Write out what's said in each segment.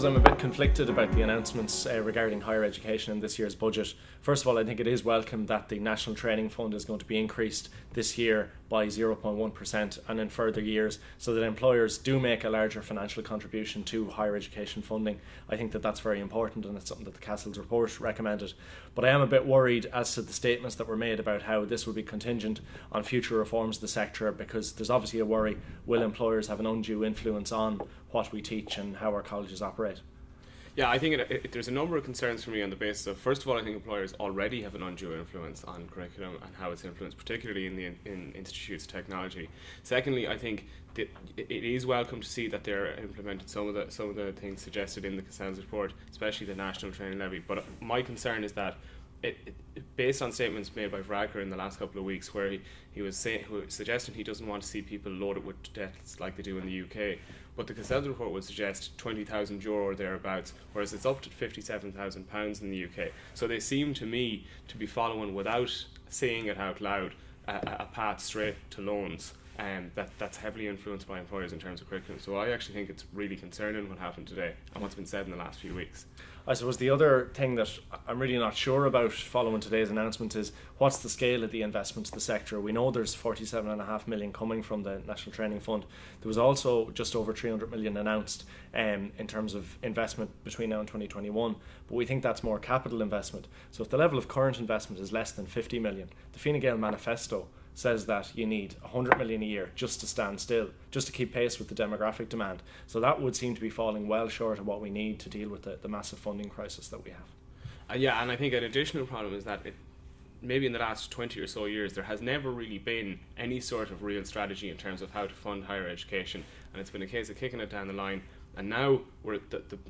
suppose I'm a bit conflicted about the announcements regarding higher education in this year's budget. First of all, I think it is welcome that the National Training Fund is going to be increased this year by 0.1% and in further years, so that employers do make a larger financial contribution to higher education funding. I think that that's very important, and it's something that the Cassells report recommended. But I am a bit worried as to the statements that were made about how this would be contingent on future reforms of the sector, because there's obviously a worry, will employers have an undue influence on what we teach and how our colleges operate? Yeah, I think there's a number of concerns for me on the basis of, first of all, I think employers already have an undue influence on curriculum and how it's influenced, particularly in institutes of technology. Secondly, I think that it is welcome to see that they're implementing some of the things suggested in the Cassells report, especially the national training levy. But my concern is that based on statements made by Varadkar in the last couple of weeks, where he was suggesting he doesn't want to see people loaded with debts like they do in the UK. But the Cassells report would suggest €20,000 or thereabouts, whereas it's up to £57,000 in the UK. So they seem to me to be following, without saying it out loud, a path straight to loans. That's heavily influenced by employers in terms of curriculum. So I actually think it's really concerning what happened today and what's been said in the last few weeks. I suppose the other thing that I'm really not sure about following today's announcement is what's the scale of the investment to the sector. We know there's 47.5 million coming from the National Training Fund. There was also just over 300 million announced in terms of investment between now and 2021, but we think that's more capital investment. So if the level of current investment is less than 50 million, the Fine Gael manifesto says that you need 100 million a year just to stand still, just to keep pace with the demographic demand. So that would seem to be falling well short of what we need to deal with the massive funding crisis that we have. Yeah, and I think an additional problem is that maybe in the last 20 or so years there has never really been any sort of real strategy in terms of how to fund higher education, and it's been a case of kicking it down the line. And now we're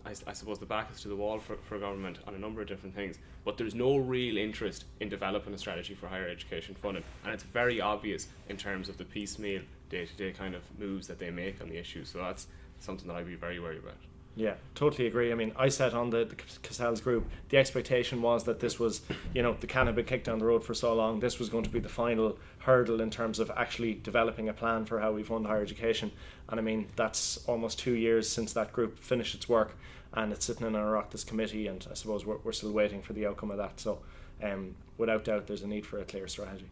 I suppose the back is to the wall for government on a number of different things, but there's no real interest in developing a strategy for higher education funding, and it's very obvious in terms of the piecemeal day-to-day kind of moves that they make on the issue. So that's something that I'd be very worried about. Yeah, totally agree. I mean, I said on the Cassells group, the expectation was that this was, the can had been kicked down the road for so long. This was going to be the final hurdle in terms of actually developing a plan for how we fund higher education. And I mean, that's almost 2 years since that group finished its work, and it's sitting in our Oireachtas committee, and I suppose we're still waiting for the outcome of that. So without doubt, there's a need for a clear strategy.